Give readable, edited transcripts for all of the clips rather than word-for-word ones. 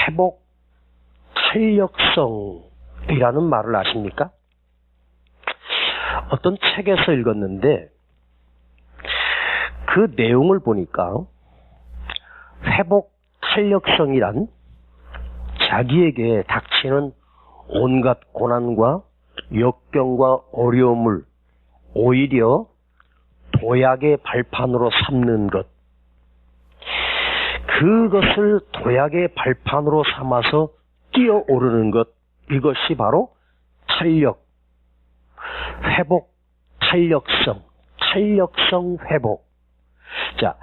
회복 탄력성이라는 말을 아십니까? 어떤 책에서 읽었는데 그 내용을 보니까 회복 탄력성이란 자기에게 닥치는 온갖 고난과 역경과 어려움을 오히려 도약의 발판으로 삼는 것, 그것을 도약의 발판으로 삼아서 뛰어오르는 것, 이것이 바로 탄력, 회복, 탄력성 회복. 자,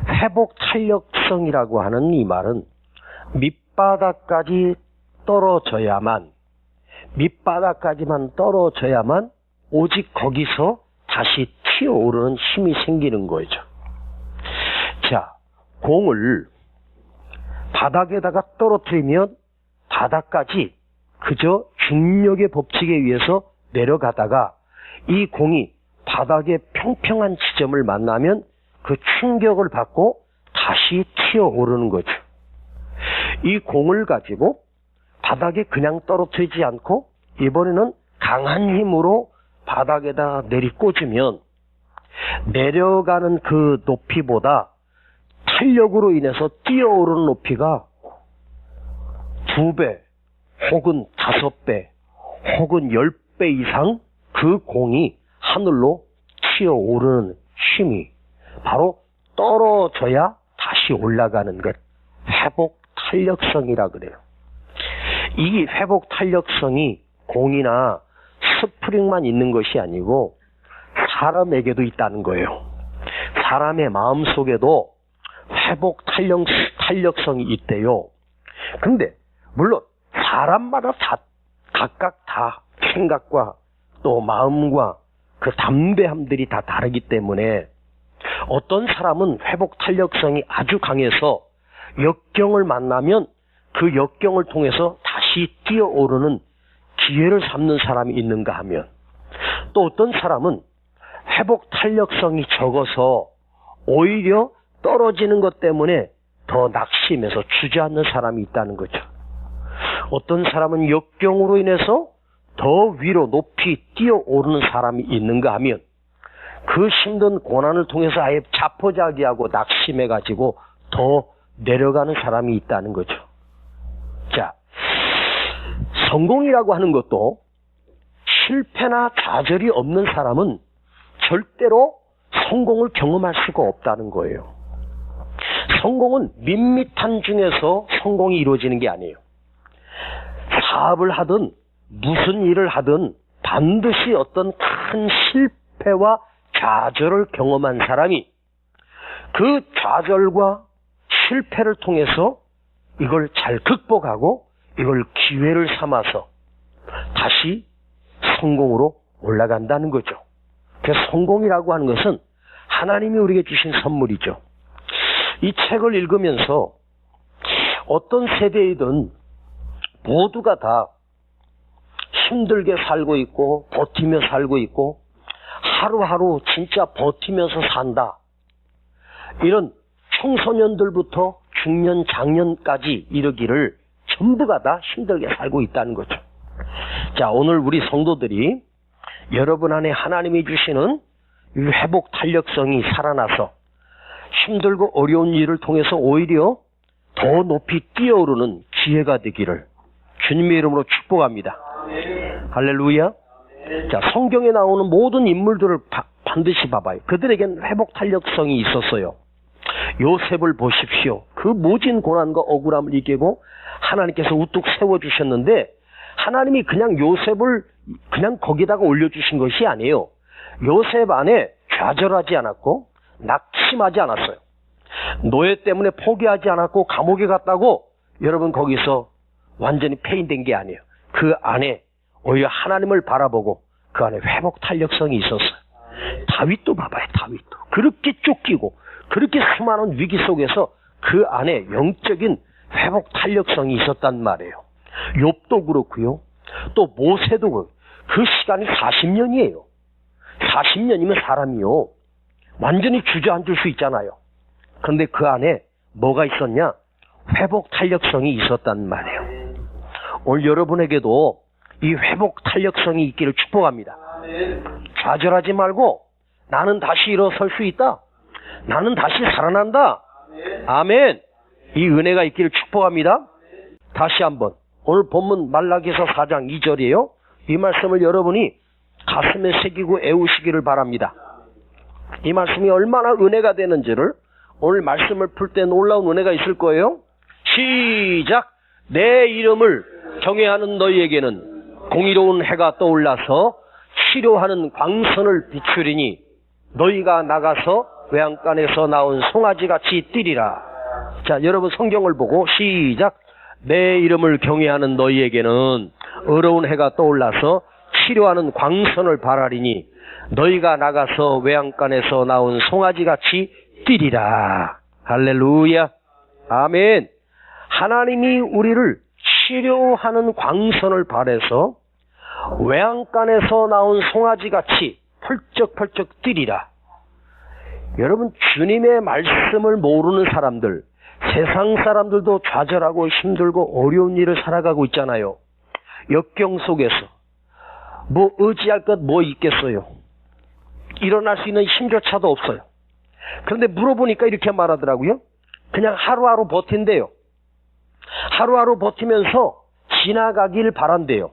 회복 탄력성이라고 하는 이 말은 밑바닥까지만 떨어져야만 오직 거기서 다시 튀어오르는 힘이 생기는 거죠. 자, 공을 바닥에다가 떨어뜨리면 바닥까지 그저 중력의 법칙에 의해서 내려가다가 이 공이 바닥의 평평한 지점을 만나면 그 충격을 받고 다시 튀어오르는 거죠. 이 공을 가지고 바닥에 그냥 떨어뜨리지 않고 이번에는 강한 힘으로 바닥에다 내리꽂으면 내려가는 그 높이보다 탄력으로 인해서 뛰어오르는 높이가 2배 혹은 5배 혹은 10배 이상 그 공이 하늘로 튀어오르는 힘이 바로 떨어져야 다시 올라가는 것, 회복 탄력성이라 그래요. 이 회복 탄력성이 공이나 스프링만 있는 것이 아니고 사람에게도 있다는 거예요. 사람의 마음속에도 회복 탄력성이 있대요. 근데 물론 사람마다 각각 다 생각과 또 마음과 그 담대함들이 다 다르기 때문에 어떤 사람은 회복 탄력성이 아주 강해서 역경을 만나면 그 역경을 통해서 다시 뛰어오르는 기회를 삼는 사람이 있는가 하면, 또 어떤 사람은 회복 탄력성이 적어서 오히려 떨어지는 것 때문에 더 낙심해서 주저앉는 사람이 있다는 거죠. 어떤 사람은 역경으로 인해서 더 위로 높이 뛰어오르는 사람이 있는가 하면 그 힘든 고난을 통해서 아예 자포자기하고 낙심해가지고 더 내려가는 사람이 있다는 거죠. 자, 성공이라고 하는 것도 실패나 좌절이 없는 사람은 절대로 성공을 경험할 수가 없다는 거예요. 성공은 밋밋한 중에서 성공이 이루어지는 게 아니에요. 사업을 하든 무슨 일을 하든 반드시 어떤 큰 실패와 좌절을 경험한 사람이 그 좌절과 실패를 통해서 이걸 잘 극복하고 이걸 기회를 삼아서 다시 성공으로 올라간다는 거죠. 그래서 성공이라고 하는 것은 하나님이 우리에게 주신 선물이죠. 이 책을 읽으면서 어떤 세대이든 모두가 다 힘들게 살고 있고 버티며 살고 있고 하루하루 진짜 버티면서 산다. 이런 청소년들부터 중년, 장년까지 이르기를 전부가 다 힘들게 살고 있다는 거죠. 자, 오늘 우리 성도들이 여러분 안에 하나님이 주시는 이 회복 탄력성이 살아나서 힘들고 어려운 일을 통해서 오히려 더 높이 뛰어오르는 기회가 되기를 주님의 이름으로 축복합니다. 할렐루야. 자, 성경에 나오는 모든 인물들을 반드시 봐봐요. 그들에겐 회복 탄력성이 있었어요. 요셉을 보십시오. 그 모진 고난과 억울함을 이기고 하나님께서 우뚝 세워주셨는데 하나님이 그냥 요셉을 그냥 거기다가 올려주신 것이 아니에요. 요셉 안에 좌절하지 않았고 낙심하지 않았어요. 노예 때문에 포기하지 않았고 감옥에 갔다고 여러분 거기서 완전히 폐인된 게 아니에요. 그 안에 오히려 하나님을 바라보고 그 안에 회복 탄력성이 있었어요. 다윗도 봐봐요. 다윗도 그렇게 쫓기고 그렇게 수많은 위기 속에서 그 안에 영적인 회복 탄력성이 있었단 말이에요. 욥도 그렇고요. 또 모세도 그 시간이 40년이에요. 40년이면 사람이요. 완전히 주저앉을 수 있잖아요. 그런데 그 안에 뭐가 있었냐? 회복 탄력성이 있었단 말이에요. 오늘 여러분에게도 이 회복 탄력성이 있기를 축복합니다. 좌절하지 말고 나는 다시 일어설 수 있다. 나는 다시 살아난다. 아멘. 이 은혜가 있기를 축복합니다. 다시 한번 오늘 본문 말라기서 4장 2절이에요. 이 말씀을 여러분이 가슴에 새기고 애우시기를 바랍니다. 이 말씀이 얼마나 은혜가 되는지를 오늘 말씀을 풀 때 놀라운 은혜가 있을 거예요. 시작. 내 이름을 경외하는 너희에게는 공의로운 해가 떠올라서 치료하는 광선을 비추리니 너희가 나가서 외양간에서 나온 송아지같이 뛰리라. 자, 여러분 성경을 보고 시작. 내 이름을 경외하는 너희에게는 어려운 해가 떠올라서 치료하는 광선을 발하리니 너희가 나가서 외양간에서 나온 송아지같이 뛰리라. 할렐루야. 아멘. 하나님이 우리를 치료하는 광선을 발해서 외양간에서 나온 송아지같이 펄쩍펄쩍 뛰리라. 여러분, 주님의 말씀을 모르는 사람들, 세상 사람들도 좌절하고 힘들고 어려운 일을 살아가고 있잖아요. 역경 속에서 뭐 의지할 것 뭐 있겠어요. 일어날 수 있는 힘조차도 없어요. 그런데 물어보니까 이렇게 말하더라고요. 그냥 하루하루 버틴대요. 하루하루 버티면서 지나가길 바란대요.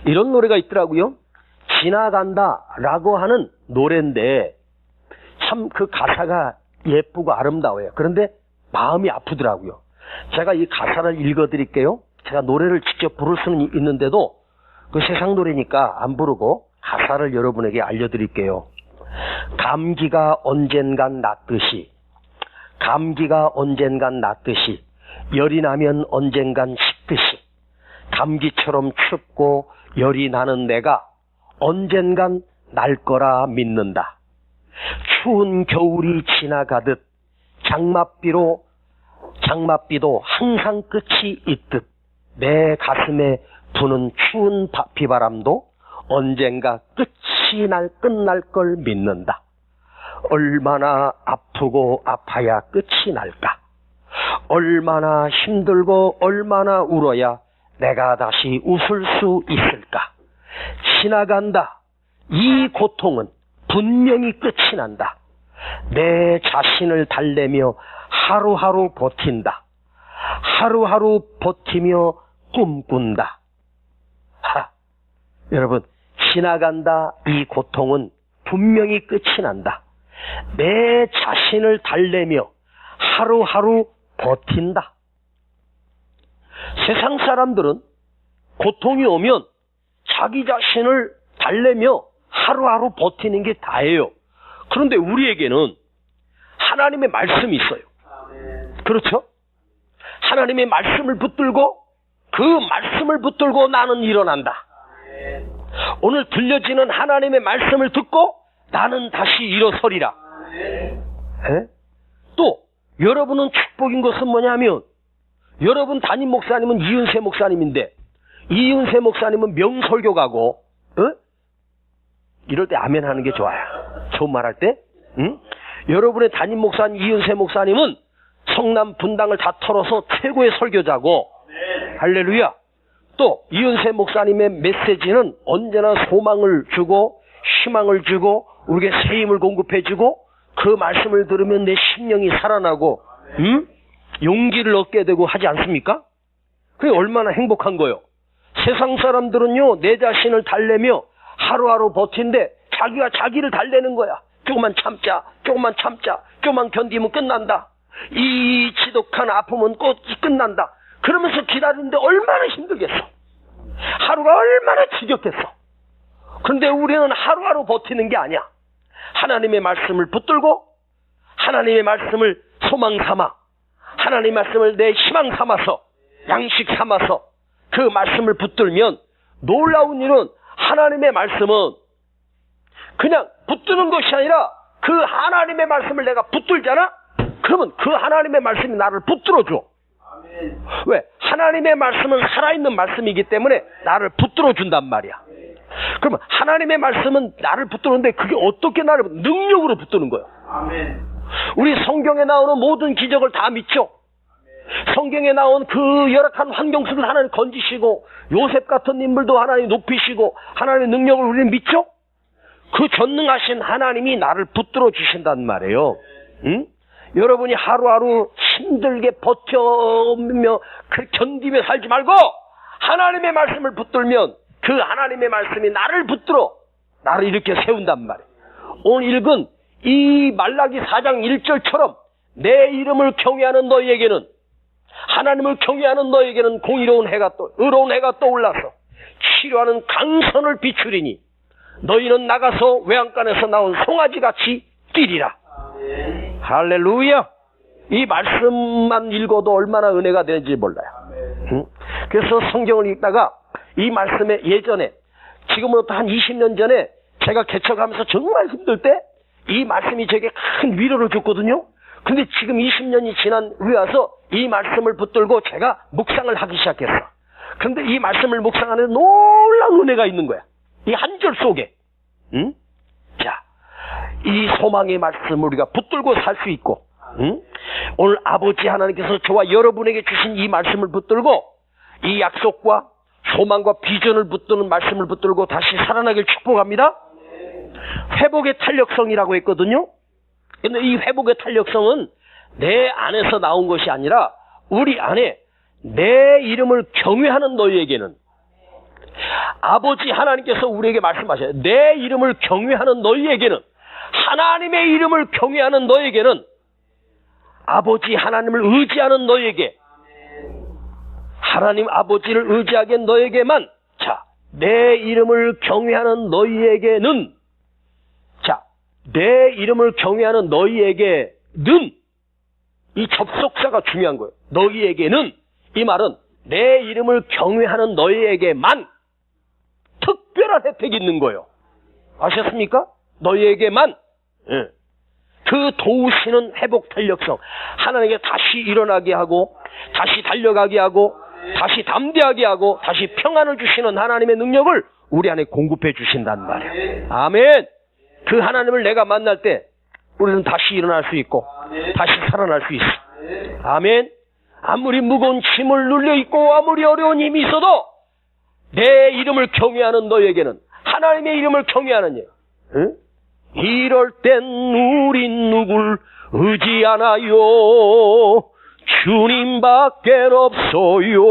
이런 노래가 있더라고요. 지나간다라고 하는 노래인데 참 그 가사가 예쁘고 아름다워요. 그런데 마음이 아프더라고요. 제가 이 가사를 읽어드릴게요. 제가 노래를 직접 부를 수는 있는데도 그 세상 노래니까 안 부르고 가사를 여러분에게 알려드릴게요. 감기가 언젠간 낫듯이, 감기가 언젠간 낫듯이, 열이 나면 언젠간 식듯이, 감기처럼 춥고 열이 나는 내가 언젠간 날 거라 믿는다. 추운 겨울이 지나가듯 장맛비도 항상 끝이 있듯 내 가슴에 부는 추운 비바람도 언젠가 끝날 걸 믿는다. 얼마나 아프고 아파야 끝이 날까? 얼마나 힘들고 얼마나 울어야 내가 다시 웃을 수 있을까? 지나간다. 이 고통은 분명히 끝이 난다. 내 자신을 달래며 하루하루 버틴다. 하루하루 버티며 꿈꾼다. 여러분, 지나간다. 이 고통은 분명히 끝이 난다. 내 자신을 달래며 하루하루 버틴다. 세상 사람들은 고통이 오면 자기 자신을 달래며 하루하루 버티는 게 다예요. 그런데 우리에게는 하나님의 말씀이 있어요. 그렇죠? 하나님의 말씀을 붙들고 그 말씀을 붙들고 나는 일어난다. 오늘 들려지는 하나님의 말씀을 듣고 나는 다시 일어서리라. 또 여러분은 축복인 것은 뭐냐면 여러분 담임 목사님은 이은세 목사님인데 이은세 목사님은 명설교가고 이럴 때 아멘 하는 게 좋아요. 좋은 말 할 때. 여러분의 담임 목사님 이은세 목사님은 성남 분당을 다 털어서 최고의 설교자고 할렐루야. 또 이은세 목사님의 메시지는 언제나 소망을 주고 희망을 주고 우리에게 새 힘을 공급해 주고 그 말씀을 들으면 내 심령이 살아나고 용기를 얻게 되고 하지 않습니까? 그게 얼마나 행복한 거요. 세상 사람들은요 내 자신을 달래며 하루하루 버틴데 자기가 자기를 달래는 거야. 조금만 참자, 조금만 참자, 조금만 견디면 끝난다. 이 지독한 아픔은 곧 끝난다. 그러면서 기다리는데 얼마나 힘들겠어. 하루가 얼마나 지겹겠어. 그런데 우리는 하루하루 버티는 게 아니야. 하나님의 말씀을 붙들고 하나님의 말씀을 소망 삼아 하나님의 말씀을 내 희망 삼아서 양식 삼아서 그 말씀을 붙들면 놀라운 일은 하나님의 말씀은 그냥 붙드는 것이 아니라 그 하나님의 말씀을 내가 붙들잖아? 그러면 그 하나님의 말씀이 나를 붙들어줘. 왜? 하나님의 말씀은 살아있는 말씀이기 때문에 나를 붙들어준단 말이야. 그러면 하나님의 말씀은 나를 붙드는데 그게 어떻게 나를 능력으로 붙드는 거야. 우리 성경에 나오는 모든 기적을 다 믿죠? 성경에 나온 그 열악한 환경 속에서 하나님 건지시고 요셉 같은 인물도 하나님 높이시고 하나님의 능력을 우리는 믿죠? 그 전능하신 하나님이 나를 붙들어 주신단 말이에요. 응? 여러분이 하루하루 힘들게 버텨며 견디며 살지 말고 하나님의 말씀을 붙들면 그 하나님의 말씀이 나를 붙들어 나를 이렇게 세운단 말이에요. 오늘 읽은 이 말라기 4장 1절처럼 내 이름을 경외하는 너희에게는 하나님을 경외하는 너희에게는 공의로운 해가 의로운 해가 떠올라서 치료하는 강선을 비추리니 너희는 나가서 외양간에서 나온 송아지같이 뛰리라. 할렐루야. 이 말씀만 읽어도 얼마나 은혜가 되는지 몰라요. 응? 그래서 성경을 읽다가 이 말씀에 예전에 지금으로부터 한 20년 전에 제가 개척하면서 정말 힘들 때 이 말씀이 제게 큰 위로를 줬거든요. 근데 지금 20년이 지난 후에 와서 이 말씀을 붙들고 제가 묵상을 하기 시작했어. 근데 이 말씀을 묵상하는 놀라운 은혜가 있는 거야. 이 한 절 속에. 응? 자, 이 소망의 말씀을 우리가 붙들고 살 수 있고, 응? 오늘 아버지 하나님께서 저와 여러분에게 주신 이 말씀을 붙들고 이 약속과 소망과 비전을 붙드는 말씀을 붙들고 다시 살아나길 축복합니다. 회복의 탄력성이라고 했거든요. 근데 이 회복의 탄력성은 내 안에서 나온 것이 아니라 우리 안에 내 이름을 경외하는 너희에게는 아버지 하나님께서 우리에게 말씀하셔요. 내 이름을 경외하는 너희에게는 하나님의 이름을 경외하는 너희에게는 아버지 하나님을 의지하는 너희에게 하나님 아버지를 의지하게 너에게만 자, 내 이름을 경외하는 너희에게는 자, 내 이름을 경외하는 너희에게는 이 접속사가 중요한 거예요. 너희에게는 이 말은 내 이름을 경외하는 너희에게만 특별한 혜택이 있는 거예요. 아셨습니까? 너희에게만 예. 그 도우시는 회복 탄력성 하나님께 다시 일어나게 하고 다시 달려가게 하고 다시 담대하게 하고 다시 평안을 주시는 하나님의 능력을 우리 안에 공급해 주신단 말이에요. 아멘. 그 하나님을 내가 만날 때 우리는 다시 일어날 수 있고 다시 살아날 수 있어. 아멘. 아무리 무거운 짐을 눌려 있고 아무리 어려운 힘이 있어도 내 이름을 경외하는 너에게는 하나님의 이름을 경외하는 예. 응? 이럴 땐 우린 누굴 의지하나요? 주님밖에 없어요.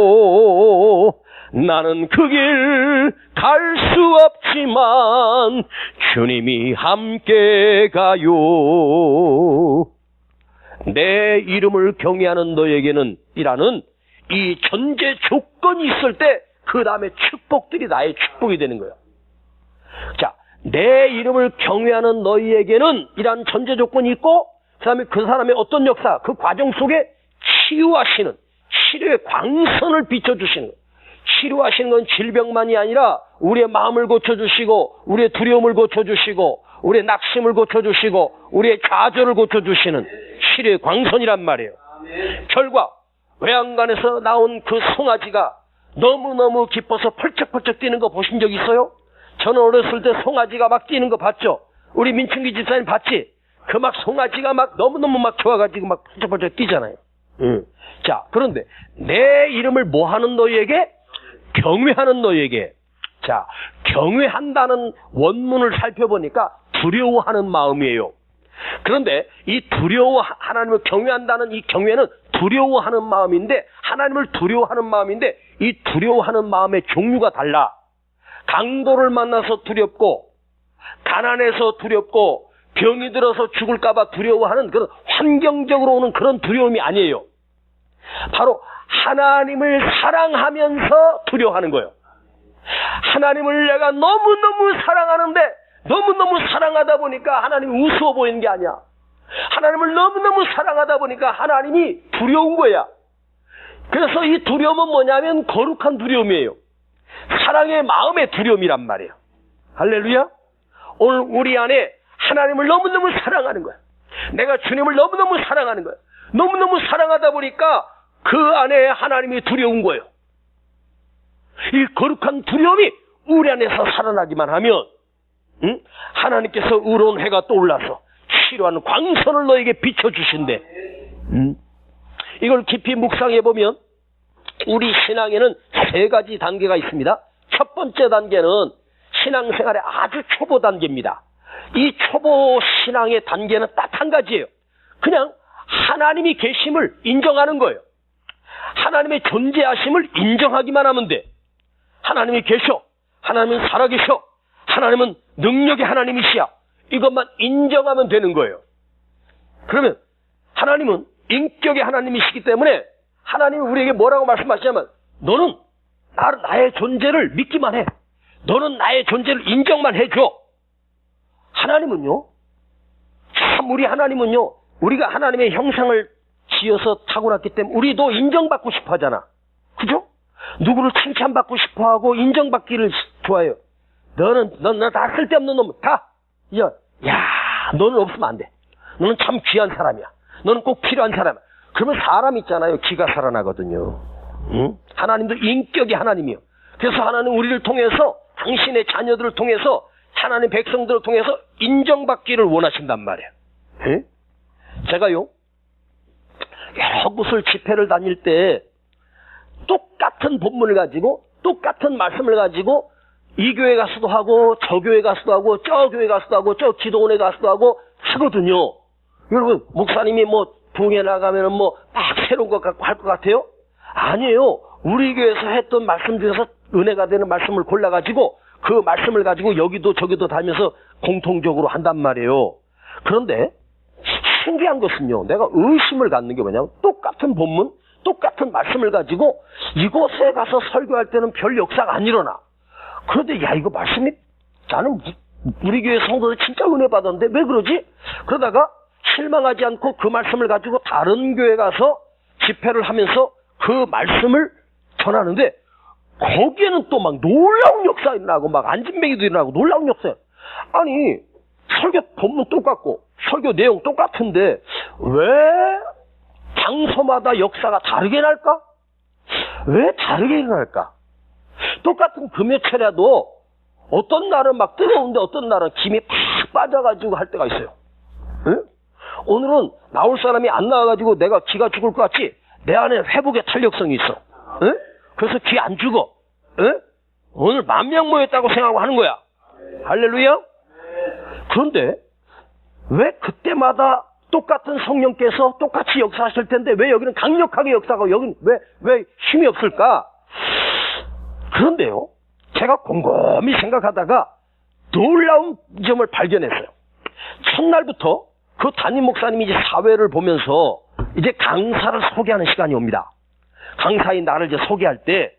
나는 그 길 갈 수 없지만 주님이 함께 가요. 내 이름을 경외하는 너에게는 이라는 이 전제 조건이 있을 때 그 다음에 축복들이 나의 축복이 되는 거예요. 자, 내 이름을 경외하는 너희에게는 이란 전제 조건이 있고 그 다음에 그 사람의 어떤 역사 그 과정 속에 치유하시는 치료의 광선을 비춰주시는 거예요. 치료하시는 건 질병만이 아니라 우리의 마음을 고쳐주시고 우리의 두려움을 고쳐주시고 우리의 낙심을 고쳐주시고 우리의 좌절을 고쳐주시는 치료의 광선이란 말이에요. 결과 외양간에서 나온 그 송아지가 너무너무 기뻐서 펄쩍펄쩍 뛰는 거 보신 적 있어요? 저는 어렸을 때 송아지가 막 뛰는 거 봤죠? 우리 민춘기 집사님 봤지? 그 막 송아지가 막 너무너무 막 좋아가지고 막 펄쩍펄쩍 뛰잖아요. 자, 그런데 내 이름을 뭐 하는 너희에게? 경외하는 너희에게. 자, 경외한다는 원문을 살펴보니까 두려워하는 마음이에요. 그런데 이 하나님을 경외한다는 이 경외는 두려워하는 마음인데 하나님을 두려워하는 마음인데 이 두려워하는 마음의 종류가 달라. 강도를 만나서 두렵고 가난해서 두렵고 병이 들어서 죽을까봐 두려워하는 그런 환경적으로 오는 그런 두려움이 아니에요. 바로 하나님을 사랑하면서 두려워하는 거예요. 하나님을 내가 너무너무 사랑하는데 너무너무 사랑하다 보니까 하나님이 우스워 보이는 게 아니야. 하나님을 너무너무 사랑하다 보니까 하나님이 두려운 거야. 그래서 이 두려움은 뭐냐면 거룩한 두려움이에요. 사랑의 마음의 두려움이란 말이에요. 할렐루야. 오늘 우리 안에 하나님을 너무너무 사랑하는 거야. 내가 주님을 너무너무 사랑하는 거야. 너무너무 사랑하다 보니까 그 안에 하나님이 두려운 거예요. 이 거룩한 두려움이 우리 안에서 살아나기만 하면 하나님께서 의로운 해가 떠올라서 치료하는 광선을 너에게 비춰주신대. 이걸 깊이 묵상해 보면 우리 신앙에는 세 가지 단계가 있습니다. 첫 번째 단계는 신앙생활의 아주 초보 단계입니다. 이 초보 신앙의 단계는 딱 한 가지예요. 그냥 하나님이 계심을 인정하는 거예요. 하나님의 존재하심을 인정하기만 하면 돼. 하나님이 계셔. 하나님은 살아계셔. 하나님은 능력의 하나님이시야. 이것만 인정하면 되는 거예요. 그러면 하나님은 인격의 하나님이시기 때문에 하나님이 우리에게 뭐라고 말씀하시냐면 너는 나의 존재를 믿기만 해. 너는 나의 존재를 인정만 해줘. 하나님은요, 참 우리 하나님은요, 우리가 하나님의 형상을 지어서 타고났기 때문에 우리도 인정받고 싶어 하잖아. 그죠? 누구를 칭찬받고 싶어 하고 인정받기를 좋아해요. 넌 다 쓸데없는 놈. 다. 야, 너는 없으면 안 돼. 너는 참 귀한 사람이야. 너는 꼭 필요한 사람이야. 그러면 사람 있잖아요. 기가 살아나거든요. 응? 하나님도 인격이 하나님이요. 그래서 하나님 우리를 통해서 당신의 자녀들을 통해서 하나님 백성들을 통해서 인정받기를 원하신단 말이에요. 응? 제가요, 여러 곳을 집회를 다닐 때 똑같은 본문을 가지고 똑같은 말씀을 가지고 이 교회 가서도 하고 저 교회 가서도 하고 저 교회 가서도 하고 저 기도원에 가서도 하고 하거든요. 여러분, 목사님이 뭐 부흥회 나가면은 뭐 막 새로운 것 같고 할 것 같아요? 아니에요. 우리 교회에서 했던 말씀 중에서 은혜가 되는 말씀을 골라가지고 그 말씀을 가지고 여기도 저기도 다니면서 공통적으로 한단 말이에요. 그런데 신기한 것은요, 내가 의심을 갖는 게 뭐냐면 똑같은 본문, 똑같은 말씀을 가지고 이곳에 가서 설교할 때는 별 역사가 안 일어나. 그런데 야, 이거 말씀이 나는 우리 교회 성도들 진짜 은혜 받았는데 왜 그러지? 그러다가 실망하지 않고 그 말씀을 가지고 다른 교회 가서 집회를 하면서 그 말씀을 전하는데 거기에는 또 막 놀라운 역사 일어나고 막 안진뱅이도 일어나고 놀라운 역사. 아니, 설교 본문 똑같고 설교 내용 똑같은데 왜 장소마다 역사가 다르게 날까? 왜 다르게 일어날까? 똑같은 금요철에도 어떤 날은 막 뜨거운데 어떤 날은 김이 팍 빠져가지고 할 때가 있어요. 응? 오늘은 나올 사람이 안 나와가지고 내가 기가 죽을 것 같지? 내 안에 회복의 탄력성이 있어. 응? 그래서 기 안 죽어. 응? 오늘 10,000명 모였다고 생각하고 하는 거야. 할렐루야? 그런데 왜 그때마다 똑같은 성령께서 똑같이 역사하실 텐데 왜 여기는 강력하게 역사하고 여기는 왜 힘이 없을까? 그런데요, 제가 곰곰이 생각하다가 놀라운 점을 발견했어요. 첫날부터 그 담임 목사님이 이제 사회를 보면서 이제 강사를 소개하는 시간이 옵니다. 강사인 나를 이제 소개할 때,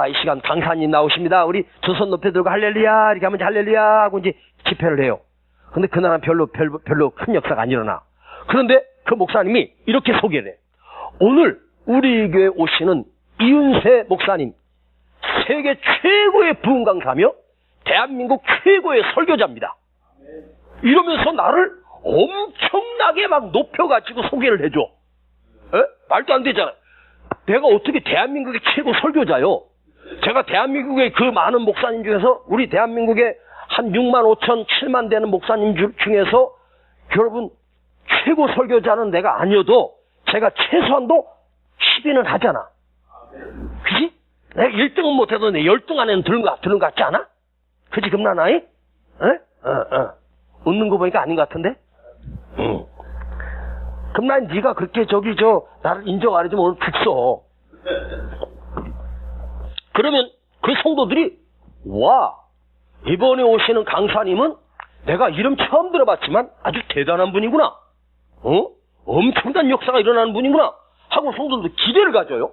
이 시간 강사님 나오십니다. 우리 두 손 높이 들고 할렐루야, 이렇게 하면 이제 할렐루야 하고 이제 집회를 해요. 근데 그날은 별로 큰 역사가 안 일어나. 그런데 그 목사님이 이렇게 소개를 해. 오늘 우리 교회 오시는 이윤세 목사님, 세계 최고의 부흥 강사며 대한민국 최고의 설교자입니다. 이러면서 나를 엄청나게 막 높여가지고 소개를 해줘. 에? 말도 안 되잖아. 내가 어떻게 대한민국의 최고 설교자요? 제가 대한민국의 그 많은 목사님 중에서 우리 대한민국의 한 65,000, 7만 되는 목사님 중에서 여러분 최고 설교자는 내가 아니어도 제가 최소한도 10위는 하잖아. 그치? 내가 1등은 못해도 내 10등 안에는 드는 것 같지 않아? 그치, 금나나이? 에? 웃는 거 보니까 아닌 것 같은데? 응. 금나이 네가 그렇게 나를 인정 안 해주면 오늘 죽어. 그러면 그 성도들이 와, 이번에 오시는 강사님은 내가 이름 처음 들어봤지만 아주 대단한 분이구나. 엄청난 역사가 일어나는 분이구나 하고 성도들도 기대를 가져요.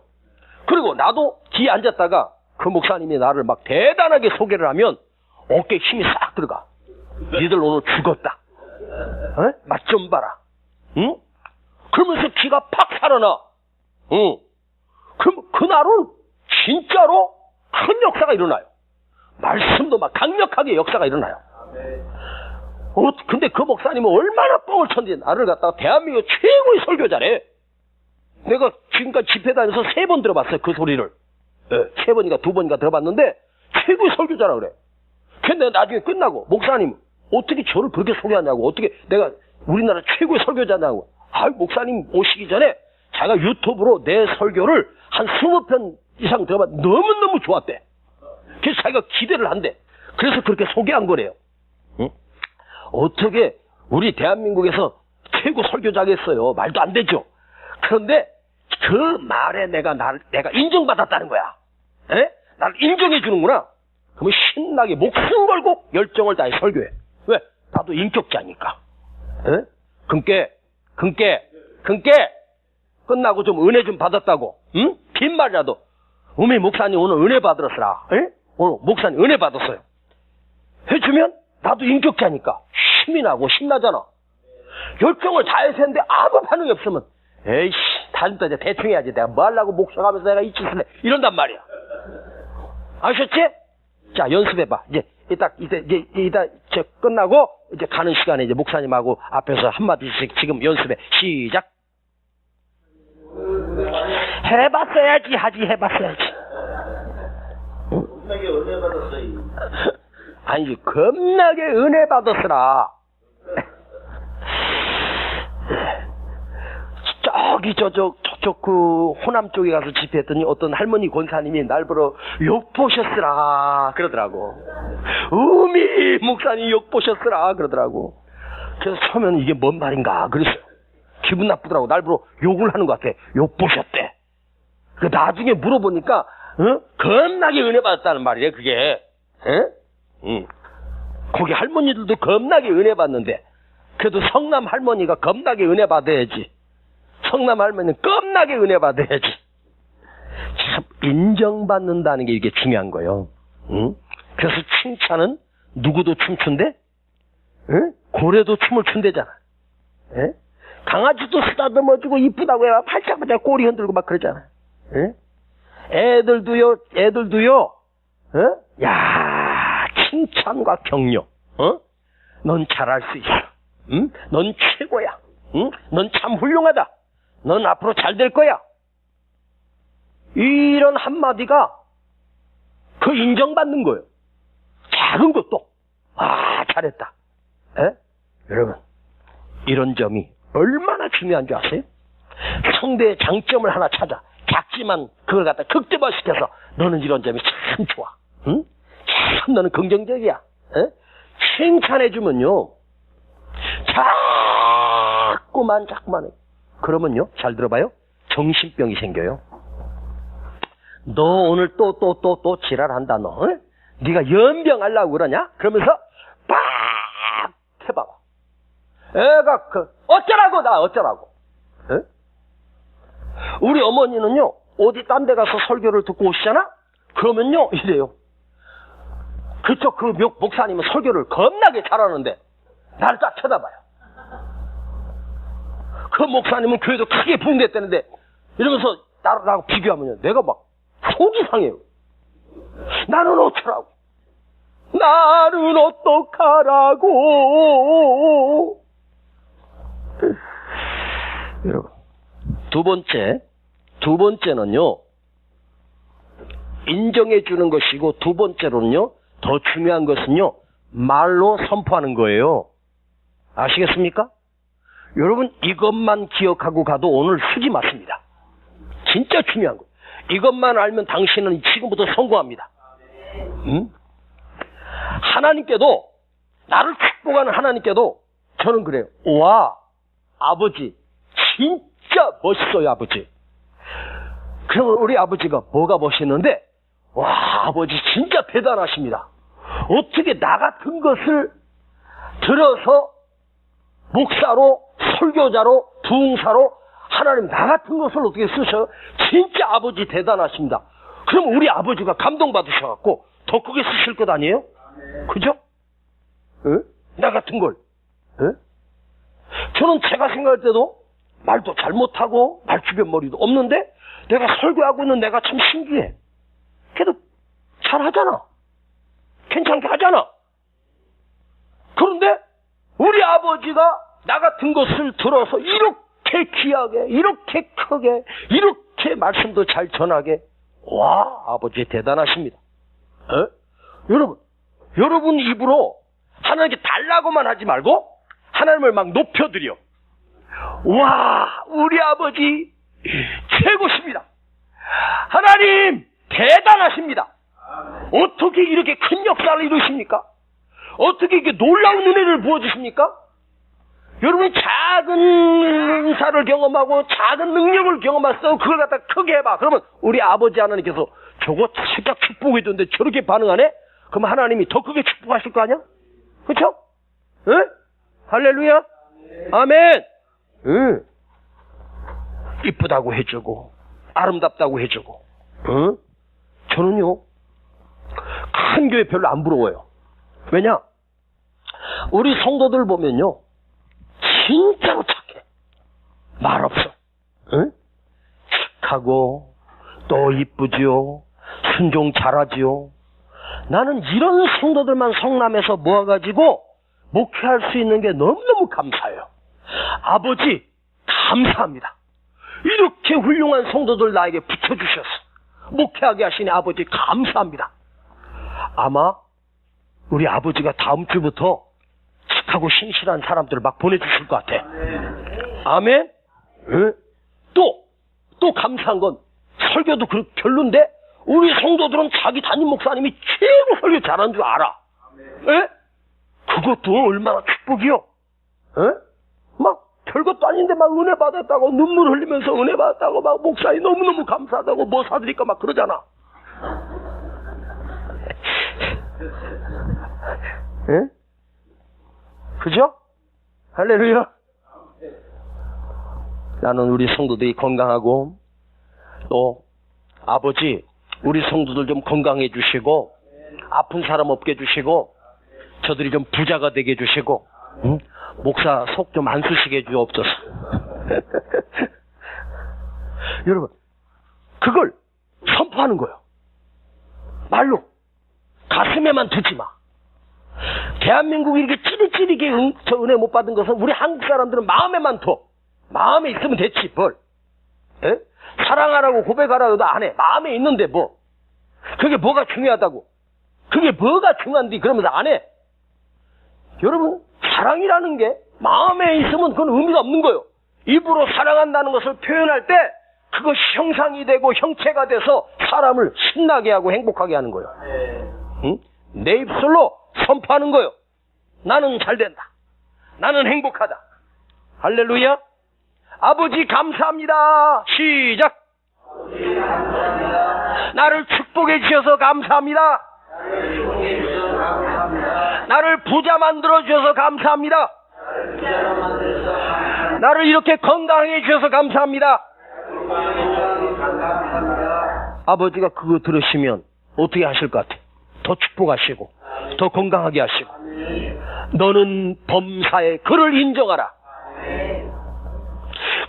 그리고 나도 뒤에 앉았다가 그 목사님이 나를 막 대단하게 소개를 하면 어깨에 힘이 싹 들어가. 니들 오늘 죽었다. 맛 좀 봐라. 응? 그러면서 기가 팍 살아나. 응. 그럼 그날은 진짜로 큰 역사가 일어나요. 말씀도 막 강력하게 역사가 일어나요. 근데 그 목사님은 얼마나 뻥을 쳤는지 나를 갖다가 대한민국 최고의 설교자래. 내가 지금까지 집회 다녀서 3번 들어봤어요, 그 소리를. 3번인가 2번인가 들어봤는데 최고의 설교자라 그래. 근데 나중에 끝나고 목사님 어떻게 저를 그렇게 소개하냐고, 어떻게 내가 우리나라 최고의 설교자냐고. 목사님 오시기 전에 자기가 유튜브로 내 설교를 한 20편 이상 들어봐 너무너무 좋았대. 그래서 자기가 기대를 한대. 그래서 그렇게 소개한 거래요. 응? 어떻게 우리 대한민국에서 최고 설교자겠어요. 말도 안 되죠. 그런데 그 말에 내가 인정받았다는 거야. 에? 나를 인정해 주는구나. 그러면 신나게 목숨 걸고 열정을 다해 설교해. 왜? 나도 인격자니까. 에? 금께 끝나고 좀 은혜 좀 받았다고. 응? 빈말이라도. 우미 목사님 오늘 은혜 받으셨라. 에? 오늘 목사님 은혜 받았어요. 해주면 나도 인격자니까 힘이 나고 신나잖아. 열정을 다해서 했는데 아무 반응이 없으면 에이씨 다른 때 대충 해야지. 내가 뭐 하려고 목사가면서 내가 이 짓을 해. 이런단 말이야. 아셨지? 자, 연습해봐. 이따 저 끝나고 이제 가는 시간에 이제 목사님하고 앞에서 한마디씩 지금 연습해. 시작. 해봤어야지 하지 해봤어야지. 겁나게 은혜 받았어요. 아니 겁나게 은혜 받았으라. 저쪽 그 호남 쪽에 가서 집회했더니 어떤 할머니 권사님이 날 보러 욕 보셨으라 그러더라고. 우미 목사님 욕 보셨으라 그러더라고. 그래서 처음에는 이게 뭔 말인가 그랬어요. 기분 나쁘더라고. 날 보러 욕을 하는 것 같아. 욕 보셨대. 그 나중에 물어보니까 겁나게 은혜 받았다는 말이래 그게. 거기 할머니들도 겁나게 은혜 받는데 그래도 성남 할머니가 겁나게 은혜 받아야지. 성남 할머니는 겁나게 은혜 받아야지. 참 인정받는다는 게 이게 중요한 거예요. 그래서 칭찬은 누구도 춤춘대? 고래도 춤을 춘대잖아. 강아지도 쓰다듬어주고 이쁘다고 해야 팔짝팔짝 꼬리 흔들고 막 그러잖아. 애들도요. 야 칭찬과 격려. 넌 잘할 수 있어. 넌 최고야. 넌 참 훌륭하다. 넌 앞으로 잘 될 거야. 이런 한마디가 그 인정받는 거예요. 작은 것도 잘했다. 여러분 이런 점이 얼마나 중요한 줄 아세요? 성대의 장점을 하나 찾아. 작지만 그걸 갖다 극대화시켜서 너는 이런 점이 참 좋아. 참 너는 긍정적이야. 칭찬해주면요 자꾸만 해. 그러면요 잘 들어봐요. 정신병이 생겨요. 너 오늘 또 지랄한다 너. 네가 연병하려고 그러냐? 그러면서 빡 해봐봐. 애가 어쩌라고. 우리 어머니는요 어디 딴 데 가서 설교를 듣고 오시잖아? 그러면요 이래요. 그쪽 그 목사님은 설교를 겁나게 잘하는데 나를 딱 쳐다봐요. 그 목사님은 교회도 크게 부흥됐다는데 이러면서 나랑 비교하면요 내가 막 속이 상해요. 나는 어쩌라고. 나는 어떡하라고. 여러분 두 번째는요 인정해 주는 것이고 두 번째로는요 더 중요한 것은요 말로 선포하는 거예요. 아시겠습니까? 여러분 이것만 기억하고 가도 오늘 수지 맞습니다. 진짜 중요한 거. 이것만 알면 당신은 지금부터 성공합니다. 하나님께도 나를 축복하는 하나님께도 저는 그래요. 와 아버지 진짜 멋있어요 아버지. 그러면 우리 아버지가 뭐가 멋있는데 와 아버지 진짜 대단하십니다. 어떻게 나 같은 것을 들어서 목사로 설교자로 부흥사로 하나님 나 같은 것을 어떻게 쓰셔? 진짜 아버지 대단하십니다. 그럼 우리 아버지가 감동받으셔갖고 더 크게 쓰실 것 아니에요? 그죠? 나 같은 걸. 저는 제가 생각할 때도 말도 잘 못하고 말주변머리도 없는데 내가 설교하고 있는 내가 참 신기해. 그래도 잘하잖아. 괜찮게 하잖아. 그런데 우리 아버지가 나 같은 것을 들어서 이렇게 귀하게 이렇게 크게 이렇게 말씀도 잘 전하게 와 아버지 대단하십니다. 여러분 입으로 하나님께 달라고만 하지 말고 하나님을 막 높여드려. 와 우리 아버지 최고십니다. 하나님 대단하십니다. 어떻게 이렇게 큰 역사를 이루십니까? 어떻게 이렇게 놀라운 은혜를 부어주십니까? 여러분이 작은 은사를 경험하고 작은 능력을 경험했어. 그걸 갖다 크게 해봐. 그러면 우리 아버지 하나님께서 저거 살짝 축복해줬는데 저렇게 반응하네? 그럼 하나님이 더 크게 축복하실 거 아니야? 그렇죠? 응? 할렐루야? 아멘. 응. 이쁘다고 해주고 아름답다고 해주고. 응? 저는요 큰 교회 별로 안 부러워요. 왜냐? 우리 성도들 보면요 진짜로 착해. 말 없어. 응? 착하고 또 이쁘지요. 순종 잘하지요. 나는 이런 성도들만 성남에서 모아가지고 목회할 수 있는 게 너무너무 감사해요. 아버지 감사합니다. 이렇게 훌륭한 성도들 나에게 붙여주셔서 목회하게 하시니 아버지 감사합니다. 아마 우리 아버지가 다음 주부터 착하고 신실한 사람들을 막 보내주실 것 같아. 아멘. 응? 또 감사한 건 설교도 별론데 우리 성도들은 자기 담임 목사님이 최고 설교 잘하는 줄 알아. 에? 그것도 얼마나 축복이요. 에? 막 별것도 아닌데 막 은혜 받았다고 눈물 흘리면서 은혜 받았다고 막 목사님 너무너무 감사하다고 뭐 사드릴까 막 그러잖아. 에? 그죠? 할렐루야. 나는 우리 성도들이 건강하고 또 아버지 우리 성도들 좀 건강해 주시고 아픈 사람 없게 해주시고 저들이 좀 부자가 되게 해주시고 응? 목사 속 좀 안 쑤시게 해주옵소서. 여러분 그걸 선포하는 거예요. 말로 가슴에만 두지 마. 대한민국이 이렇게 찌릿찌릿하게 저 은혜 못 받은 것은 우리 한국 사람들은 마음에만 둬. 마음에 있으면 됐지 뭘. 에? 사랑하라고 고백하라고 해도 안 해. 마음에 있는데 뭐. 그게 뭐가 중요하다고. 그게 뭐가 중요한데 그러면서 안 해. 여러분 사랑이라는 게 마음에 있으면 그건 의미가 없는 거예요. 입으로 사랑한다는 것을 표현할 때 그것이 형상이 되고 형체가 돼서 사람을 신나게 하고 행복하게 하는 거예요. 응? 내 입술로 선포하는 거예요. 나는 잘 된다. 나는 행복하다. 할렐루야. 아버지 감사합니다. 시작. 나를 축복해 주셔서 감사합니다. 나를 부자 만들어 주셔서 감사합니다. 나를 이렇게 건강해 주셔서 감사합니다. 아버지가 그거 들으시면 어떻게 하실 것 같아요? 더 축복하시고 더 건강하게 하시고 너는 범사에 그를 인정하라.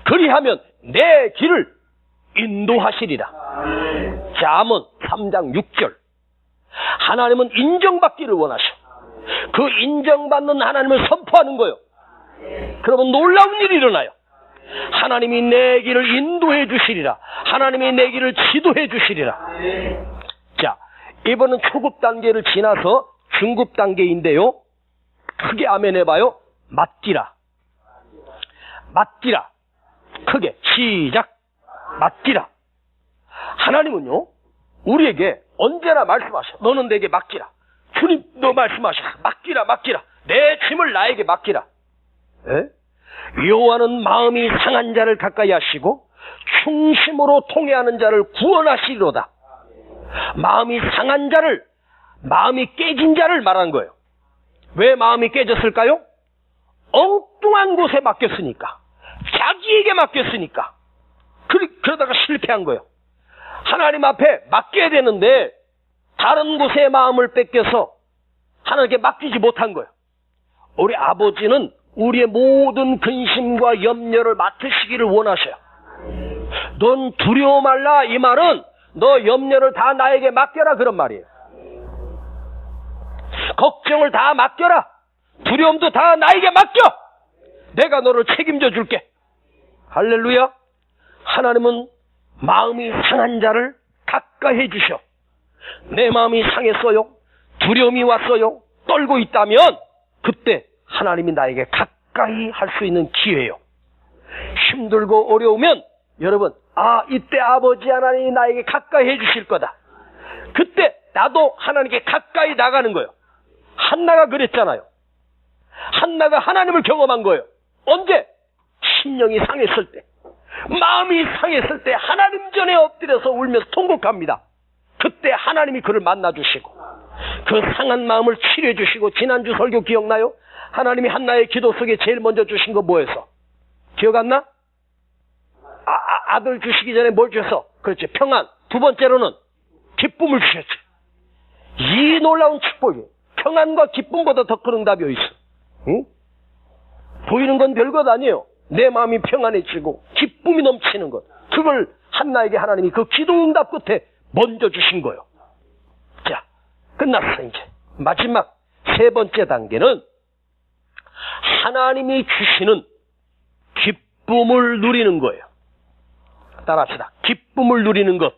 그리하면 내 길을 인도하시리라. 잠언 3장 6절. 하나님은 인정받기를 원하셔. 그 인정받는 하나님을 선포하는 거예요. 그러면 놀라운 일이 일어나요. 하나님이 내 길을 인도해 주시리라. 하나님이 내 길을 지도해 주시리라. 자, 이번은 초급 단계를 지나서 중급 단계인데요. 크게 아멘 해봐요. 맡기라. 맡기라. 크게 시작. 맡기라. 하나님은요 우리에게 언제나 말씀하셔. 너는 내게 맡기라. 주님 너 말씀하셨어. 맡기라 맡기라. 내 짐을 나에게 맡기라. 에? 여호와는 마음이 상한 자를 가까이 하시고 충심으로 통회하는 자를 구원하시리로다. 마음이 상한 자를, 마음이 깨진 자를 말한 거예요. 왜 마음이 깨졌을까요? 엉뚱한 곳에 맡겼으니까. 자기에게 맡겼으니까. 그러다가 실패한 거예요. 하나님 앞에 맡겨야 되는데 다른 곳에 마음을 뺏겨서 하나님께 맡기지 못한 거예요. 우리 아버지는 우리의 모든 근심과 염려를 맡으시기를 원하셔요. 넌 두려워 말라. 이 말은 너 염려를 다 나에게 맡겨라 그런 말이에요. 걱정을 다 맡겨라. 두려움도 다 나에게 맡겨. 내가 너를 책임져 줄게. 할렐루야. 하나님은 마음이 상한 자를 가까이 해주셔. 내 마음이 상했어요. 두려움이 왔어요. 떨고 있다면 그때 하나님이 나에게 가까이 할 수 있는 기회예요. 힘들고 어려우면 여러분, 이때 아버지 하나님이 나에게 가까이 해주실 거다. 그때 나도 하나님께 가까이 나가는 거예요. 한나가 그랬잖아요. 한나가 하나님을 경험한 거예요. 언제? 심령이 상했을 때, 마음이 상했을 때 하나님 전에 엎드려서 울면서 통곡합니다. 그때 하나님이 그를 만나주시고 그 상한 마음을 치료해 주시고, 지난주 설교 기억나요? 하나님이 한나의 기도 속에 제일 먼저 주신 거 뭐였어? 기억 안 나? 아들 주시기 전에 뭘 주셨어? 그렇지, 평안. 두 번째로는 기쁨을 주셨지. 이 놀라운 축복이 평안과 기쁨보다 더 큰 응답이 어디 있어? 응? 보이는 건 별것 아니에요. 내 마음이 평안해지고 기쁨이 넘치는 것, 그걸 한나에게 하나님이 그 기도 응답 끝에 먼저 주신 거예요. 자, 끝났어. 이제 마지막 세 번째 단계는 하나님이 주시는 기쁨을 누리는 거예요. 따라합시다. 기쁨을 누리는 것.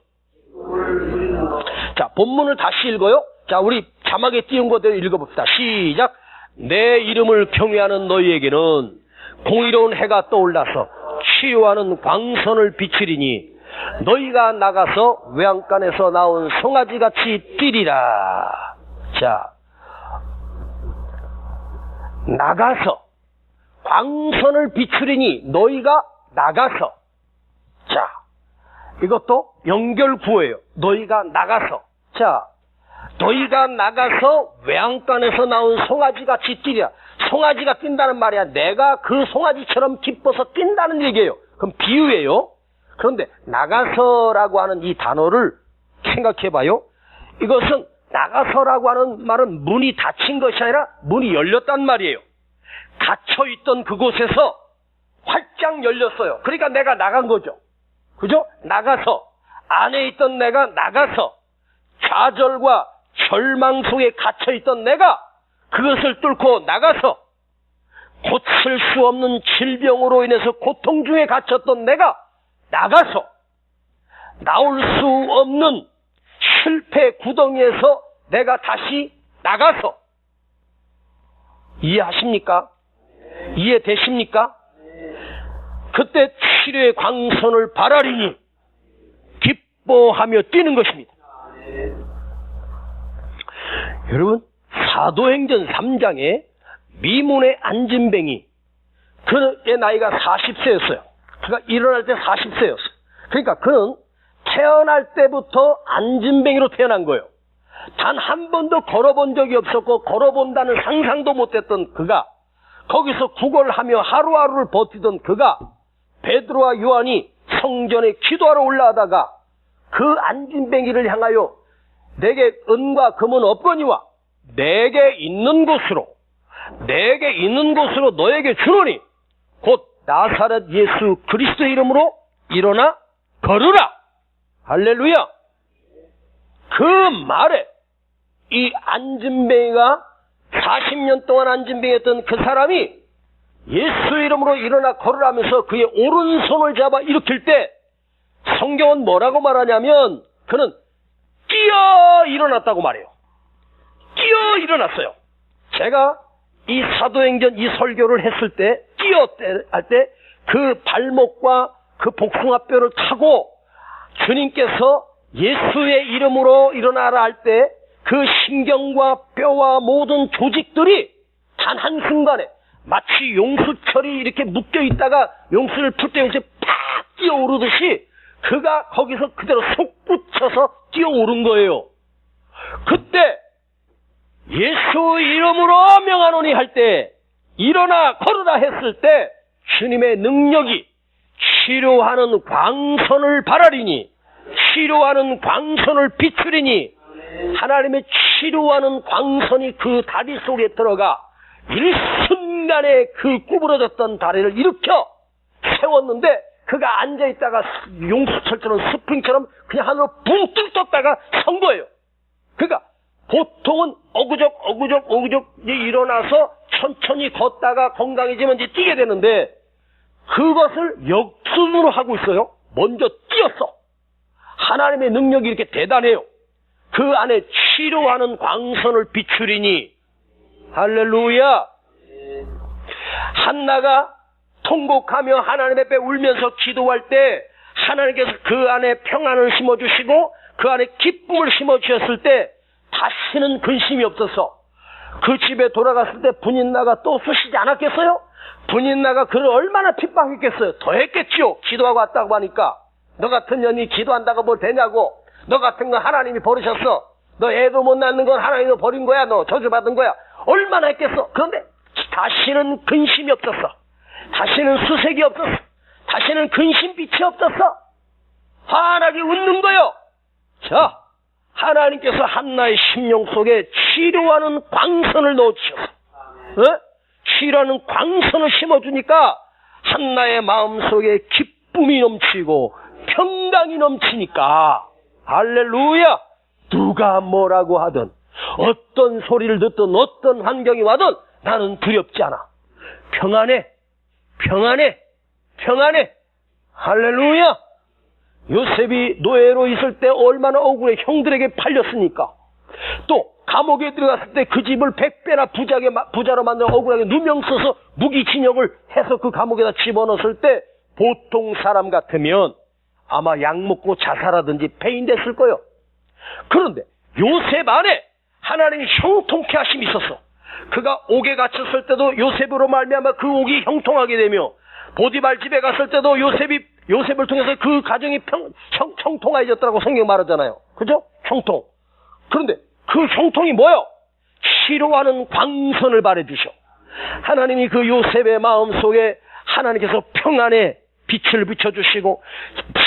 자, 본문을 다시 읽어요. 자, 우리 자막에 띄운 것대로 읽어봅시다. 시작. 내 이름을 경외하는 너희에게는 공의로운 해가 떠올라서 치유하는 광선을 비추리니 너희가 나가서 외양간에서 나온 송아지같이 뛰리라. 자, 나가서 광선을 비추리니 너희가 나가서. 자, 이것도 연결구예요. 너희가 나가서. 자, 너희가 나가서 외양간에서 나온 송아지같이 뛰리라. 송아지가 뛴다는 말이야. 내가 그 송아지처럼 기뻐서 뛴다는 얘기예요. 그럼 비유예요. 그런데 나가서라고 하는 이 단어를 생각해봐요. 이것은 나가서라고 하는 말은 문이 닫힌 것이 아니라 문이 열렸단 말이에요. 갇혀있던 그곳에서 활짝 열렸어요. 그러니까 내가 나간 거죠. 그죠? 나가서, 안에 있던 내가 나가서, 좌절과 절망 속에 갇혀있던 내가 그것을 뚫고 나가서, 고칠 수 없는 질병으로 인해서 고통 중에 갇혔던 내가 나가서, 나올 수 없는 실패 구덩이에서 내가 다시 나가서. 이해하십니까? 이해되십니까? 그때 치료의 광선을 바라리니 기뻐하며 뛰는 것입니다. 여러분, 사도행전 3장에 미문의 안진뱅이, 그의 나이가 40세였어요. 그가 일어날 때 40세였어요. 그러니까 그는 태어날 때부터 안진뱅이로 태어난 거예요. 단 한 번도 걸어본 적이 없었고 걸어본다는 상상도 못했던 그가, 거기서 구걸하며 하루하루를 버티던 그가, 베드로와 요한이 성전에 기도하러 올라가다가 그 안진뱅이를 향하여 내게 은과 금은 없거니와 내게 있는 곳으로 너에게 주노니 곧 나사렛 예수 그리스도의 이름으로 일어나 걸으라. 할렐루야. 그 말에 이 안진뱅이가 40년 동안 안진뱅이였던 그 사람이 예수 이름으로 일어나 걸으라면서 그의 오른손을 잡아 일으킬 때 성경은 뭐라고 말하냐면 그는 뛰어 일어났다고 말해요. 뛰어 일어났어요. 제가 이 사도행전 이 설교를 했을 때 뛰어 할 때 그 발목과 그 복숭아뼈를 타고 주님께서 예수의 이름으로 일어나라 할 때 그 신경과 뼈와 모든 조직들이 단 한순간에 마치 용수철이 이렇게 묶여 있다가 용수를 풀 때 이제 팍 뛰어오르듯이 그가 거기서 그대로 속 붙여서 뛰어오른 거예요. 그때 예수 이름으로 명하노니 할 때, 일어나 걸으라 했을 때 주님의 능력이 치료하는 광선을 바라리니, 치료하는 광선을 비추리니, 하나님의 치료하는 광선이 그 다리 속에 들어가 일순간에 그 구부러졌던 다리를 일으켜 세웠는데, 그가 앉아있다가 용수철처럼 스프링처럼 그냥 하늘로 붕 떴다가 선 거예요. 그러니까 보통은 어구적 일어나서 천천히 걷다가 건강해지면 이제 뛰게 되는데, 그것을 역순으로 하고 있어요. 먼저 뛰었어. 하나님의 능력이 이렇게 대단해요. 그 안에 치료하는 광선을 비추리니. 할렐루야. 한나가 통곡하며 하나님 앞에 울면서 기도할 때 하나님께서 그 안에 평안을 심어주시고 그 안에 기쁨을 심어주셨을 때 다시는 근심이 없어서 그 집에 돌아갔을 때 분인나가 또 쑤시지 않았겠어요? 분인나가 그를 얼마나 핍박했겠어요? 더 했겠지요. 기도하고 왔다고 하니까. 너 같은 년이 기도한다고 뭘 되냐고. 너 같은 건 하나님이 버리셨어. 너 애도 못 낳는 건 하나님이 버린 거야. 너 저주받은 거야. 얼마나 했겠어. 그런데 다시는 근심이 없었어. 다시는 수색이 없었어. 다시는 근심빛이 없었어. 환하게 웃는 거요. 자, 하나님께서 한나의 심령 속에 치료하는 광선을 넣어주셔서 치료하는 광선을 심어주니까 한나의 마음속에 기쁨이 넘치고 평강이 넘치니까 할렐루야. 누가 뭐라고 하든 어떤 소리를 듣든 어떤 환경이 와든 나는 두렵지 않아. 평안해. 평안해. 평안해. 할렐루야. 요셉이 노예로 있을 때 얼마나 억울해. 형들에게 팔렸으니까. 또 감옥에 들어갔을 때 그 집을 100배나 부자로 만들어 억울하게 누명 써서 무기징역을 해서 그 감옥에다 집어넣었을 때 보통 사람 같으면 아마 약 먹고 자살하든지 폐인됐을 거예요. 그런데 요셉 안에 하나님이 형통케 하심이 있었어. 그가 옥에 갇혔을 때도 요셉으로 말미암아 그 옥이 형통하게 되며 보디발 집에 갔을 때도 요셉을 통해서 그 가정이 형통해졌다고 성경 말하잖아요. 그죠? 형통. 그런데 그 형통이 뭐예요? 치료하는 광선을 발해주셔. 하나님이 그 요셉의 마음속에 하나님께서 평안의 빛을 비춰주시고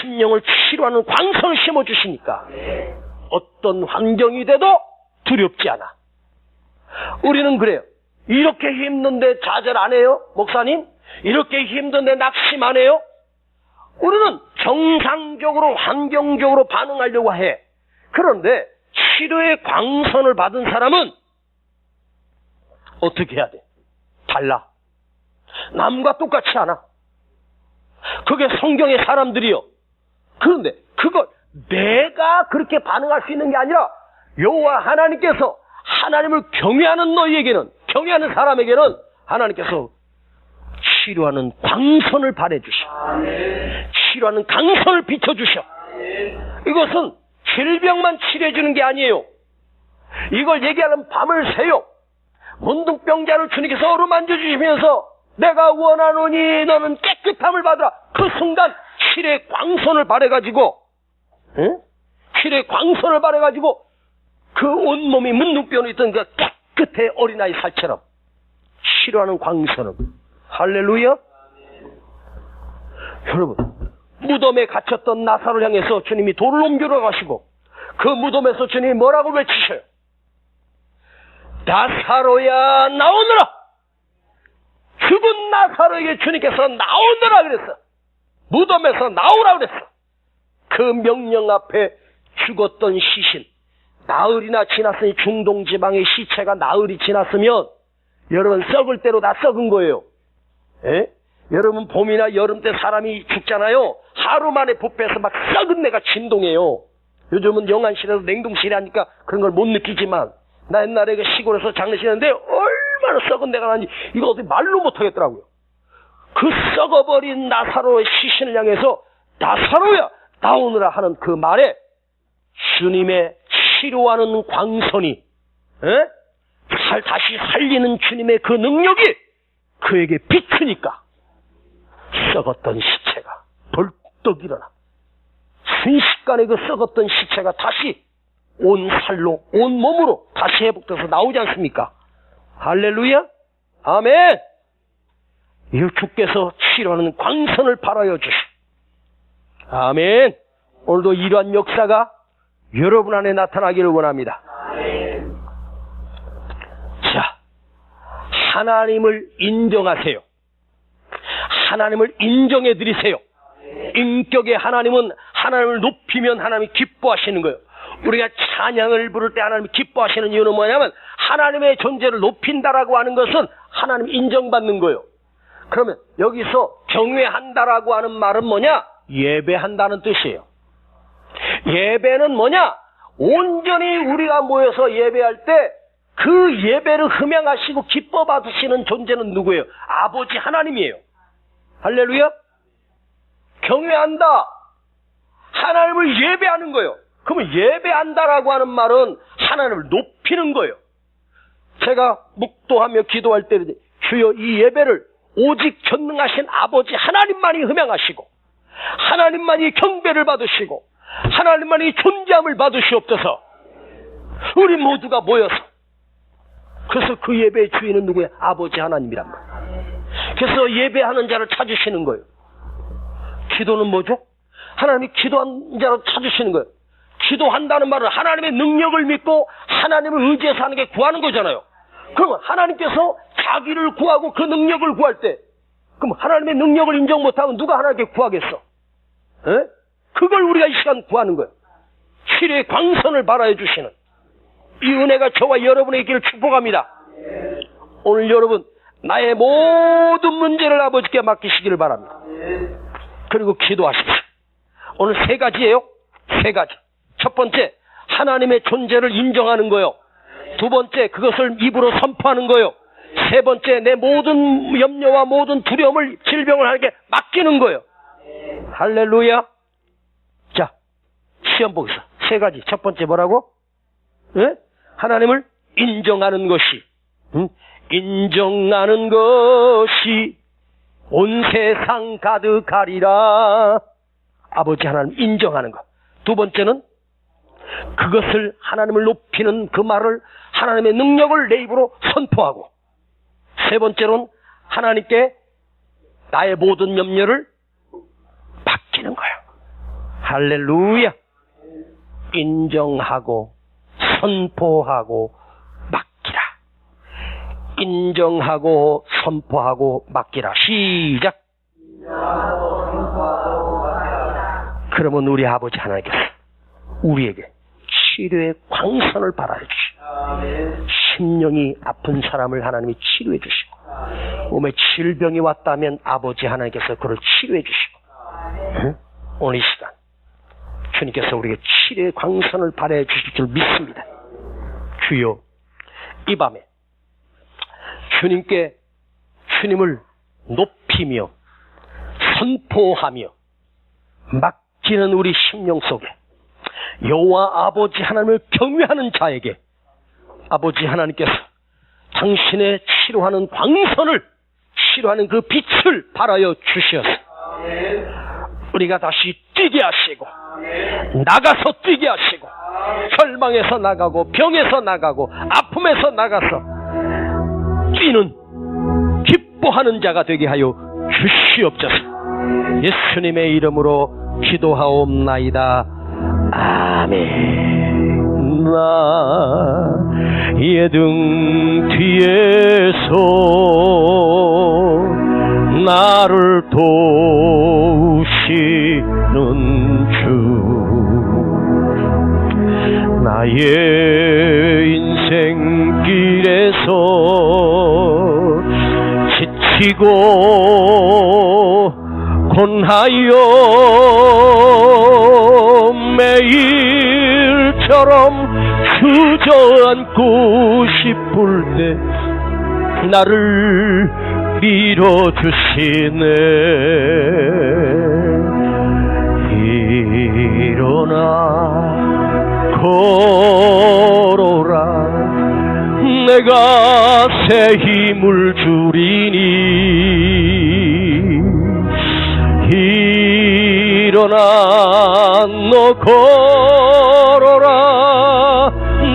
심령을 치료하는 광선을 심어주시니까 어떤 환경이 돼도 두렵지 않아. 우리는 그래요. 이렇게 힘든데 좌절 안 해요? 목사님? 이렇게 힘든데 낙심 안 해요? 우리는 정상적으로 환경적으로 반응하려고 해. 그런데 치료의 광선을 받은 사람은 어떻게 해야 돼? 달라. 남과 똑같지 않아. 그게 성경의 사람들이요. 그런데 그걸 내가 그렇게 반응할 수 있는 게 아니라 여호와 하나님께서 하나님을 경외하는 너희에게는, 경외하는 사람에게는 하나님께서 치료하는 광선을 발해주셔. 치료하는 강선을 비춰주셔. 이것은 질병만 치료해주는 게 아니에요. 이걸 얘기하면 밤을 새요. 문둥병자를 주님께서 어루만져 주시면서 내가 원하노니 너는 깨끗함을 받으라. 그 순간 치료의 광선을 발해가지고 치료의 광선을 발해가지고 그 온몸이 문둥병이 있던 그 깨끗해 어린아이 살처럼 치료하는 광선을. 할렐루야. 여러분, 무덤에 갇혔던 나사로를 향해서 주님이 돌을 옮기러 가시고 그 무덤에서 주님이 뭐라고 외치셔요? 나사로야 나오너라. 죽은 나사로에게 주님께서 나오너라 그랬어. 무덤에서 나오라 그랬어. 그 명령 앞에 죽었던 시신, 나흘이나 지났으니 중동지방의 시체가 나흘이 지났으면 여러분 썩을 대로 다 썩은 거예요. 에? 여러분 봄이나 여름 때 사람이 죽잖아요. 하루 만에 부패해서 막 썩은 내가 진동해요. 요즘은 영안실에서 냉동실에 하니까 그런 걸 못 느끼지만 나 옛날에 그 시골에서 장례식했는데 얼마나 썩은 내가 나니 이거 어떻게 말로 못하겠더라고요. 그 썩어버린 나사로의 시신을 향해서 나사로야 나오느라 하는 그 말에 주님의 치료하는 광선이 다시 살리는 주님의 그 능력이 그에게 비추니까 썩었던 시체가 벌떡 일어나 순식간에 그 썩었던 시체가 다시 온 살로 온 몸으로 다시 회복돼서 나오지 않습니까? 할렐루야. 아멘. 이 주께서 치료하는 광선을 발하여 주시. 아멘. 오늘도 이러한 역사가 여러분 안에 나타나기를 원합니다. 자, 하나님을 인정하세요. 하나님을 인정해 드리세요. 인격의 하나님은 하나님을 높이면 하나님이 기뻐하시는 거예요. 우리가 찬양을 부를 때 하나님이 기뻐하시는 이유는 뭐냐면 하나님의 존재를 높인다라고 하는 것은 하나님 인정받는 거예요. 그러면 여기서 경외한다라고 하는 말은 뭐냐? 예배한다는 뜻이에요. 예배는 뭐냐? 온전히 우리가 모여서 예배할 때 그 예배를 흠양하시고 기뻐 받으시는 존재는 누구예요? 아버지 하나님이에요. 할렐루야. 경외한다. 하나님을 예배하는 거예요. 그러면 예배한다라고 하는 말은 하나님을 높이는 거예요. 제가 묵도하며 기도할 때 주여 이 예배를 오직 전능하신 아버지 하나님만이 흠양하시고 하나님만이 경배를 받으시고 하나님만이 존재함을 받으시옵소서. 우리 모두가 모여서, 그래서 그 예배의 주인은 누구야? 아버지 하나님이란 말이에요. 그래서 예배하는 자를 찾으시는 거예요. 기도는 뭐죠? 하나님이 기도한 자를 찾으시는 거예요. 기도한다는 말은 하나님의 능력을 믿고 하나님을 의지해서 하는 게 구하는 거잖아요. 그러면 하나님께서 자기를 구하고 그 능력을 구할 때, 그럼 하나님의 능력을 인정 못하면 누가 하나님께 구하겠어? 에? 그걸 우리가 이 시간 구하는 거예요. 치료의 광선을 발하여 주시는 이 은혜가 저와 여러분의 있기를 축복합니다. 오늘 여러분, 나의 모든 문제를 아버지께 맡기시기를 바랍니다. 그리고 기도하십시오. 오늘 3가지예요. 3가지. 첫 번째, 하나님의 존재를 인정하는 거요. 두 번째, 그것을 입으로 선포하는 거요. 세 번째, 내 모든 염려와 모든 두려움을, 질병을 하나님께 맡기는 거예요. 할렐루야. 자, 시험 보겠습니다. 3가지. 첫 번째 뭐라고? 예? 하나님을 인정하는 것이, 인정하는 것이 온 세상 가득하리라. 아버지 하나님 인정하는 것. 두 번째는 그것을, 하나님을 높이는 그 말을, 하나님의 능력을 내 입으로 선포하고, 세 번째로는 하나님께 나의 모든 염려를 맡기는 거예요. 할렐루야. 인정하고 선포하고 맡기라. 인정하고 선포하고 맡기라. 시작. 그러면 우리 아버지 하나님께서 우리에게 치료의 광선을 발하여 주시고, 심령이 아픈 사람을 하나님이 치료해 주시고, 몸에 질병이 왔다면 아버지 하나님께서 그를 치료해 주시고, 응? 오늘 이 시간 주님께서 우리에게 치료의 광선을 발하여 주실 줄 믿습니다. 주여, 이 밤에 주님께, 주님을 높이며 선포하며 맡기는 우리 심령 속에 여호와 아버지 하나님을 경외하는 자에게 아버지 하나님께서 당신의 치료하는 광선을, 치료하는 그 빛을 발하여 주시어서 우리가 다시 뛰게 하시고, 나가서 뛰게 하시고, 절망에서 나가고, 병에서 나가고, 아픔에서 나가서 뛰는, 기뻐하는 자가 되게 하여 주시옵소서. 예수님의 이름으로 기도하옵나이다. 아멘. 나의 등 뒤에서 나를 도우시는 주, 나의 인생길에서 지치고 곤하여 매일처럼 주저앉고 싶을 때 나를 밀어주시네. 일어나 걸어라. 내가 새 힘을 주리니. 일어나 너 걸어라.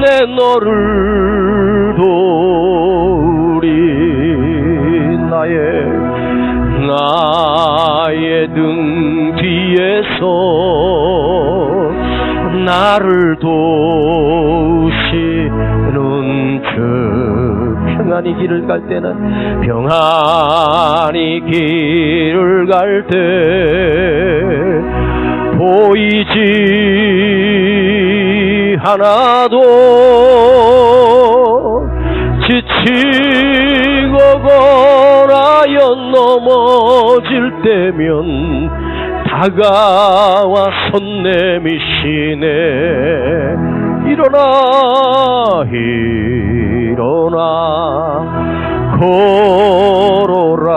내 너를 도우리. 나의 등 뒤에서 나를 도우시는 주. 평안히 길을 갈 때는, 평안히 길을 갈 때 보이지 하나도 지치고 고라여 넘어질 때면 다가와 손 내미시네. 일어나 일어나 걸어라.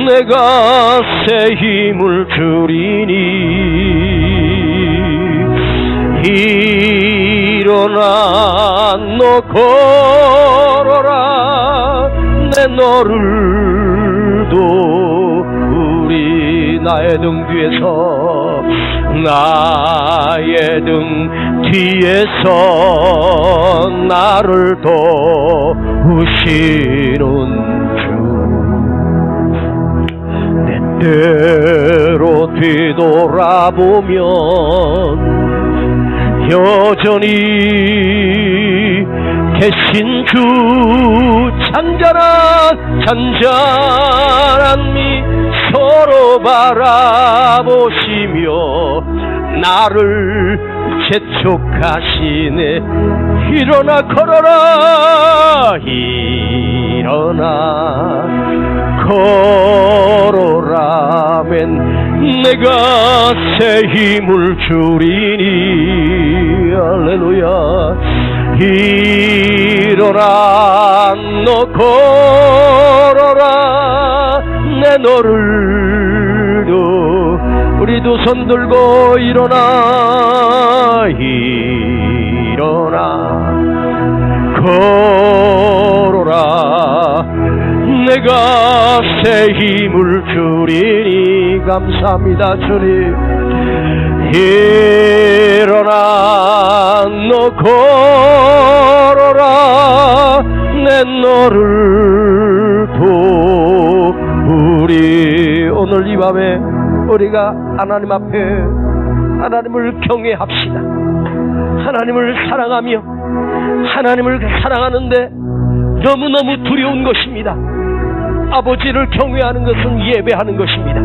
내가 새 힘을 주리니. 일어나 너 걸어라 내 너를 도우리 나의 등 뒤에서 나의 등 뒤에서 나를 도우시는 때로 뒤돌아보면 여전히 계신 주 잔잔한 미소로 바라보시며 나를 재촉하시네. 일어나 걸어라 일어나 걸어라면 내가 새 힘을 주리니. 할렐루야. 일어나 너 걸어라 내 너를 우리 두 손 들고 일어나 걸어라 내가 새 힘을 주리니. 감사합니다 주님. 일어나 너 걸어라 내 너를 도우리. 오늘 이 밤에 우리가 하나님 앞에 하나님을 경외합시다. 하나님을 사랑하며 하나님을 사랑하는데 너무너무 두려운 것입니다. 아버지를 경외하는 것은 예배하는 것입니다.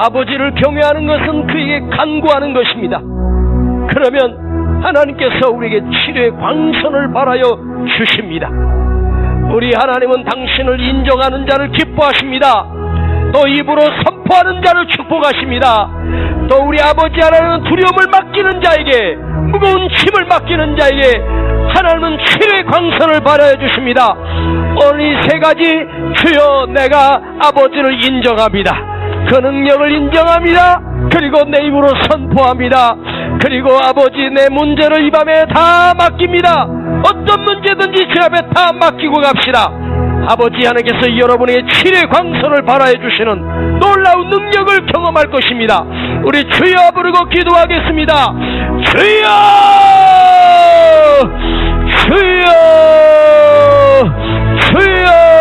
아버지를 경외하는 것은 그에게 간구하는 것입니다. 그러면 하나님께서 우리에게 치료의 광선을 발하여 주십니다. 우리 하나님은 당신을 인정하는 자를 기뻐하십니다. 또 입으로 선포하는 자를 축복하십니다. 또 우리 아버지 하나님은 두려움을 맡기는 자에게, 무거운 짐을 맡기는 자에게 하나님은 치료의 광선을 발하여 주십니다. 오늘 이 세 가지, 주여 내가 아버지를 인정합니다. 그 능력을 인정합니다. 그리고 내 입으로 선포합니다. 그리고 아버지 내 문제를 이 밤에 다 맡깁니다. 어떤 문제든지 주 앞에 다 맡기고 갑시다. 아버지 하나님께서 여러분의 치료의 광선을 발하여 주시는 놀라운 능력을 경험할 것입니다. 우리 주여 부르고 기도하겠습니다. 주여! 주여! 주여!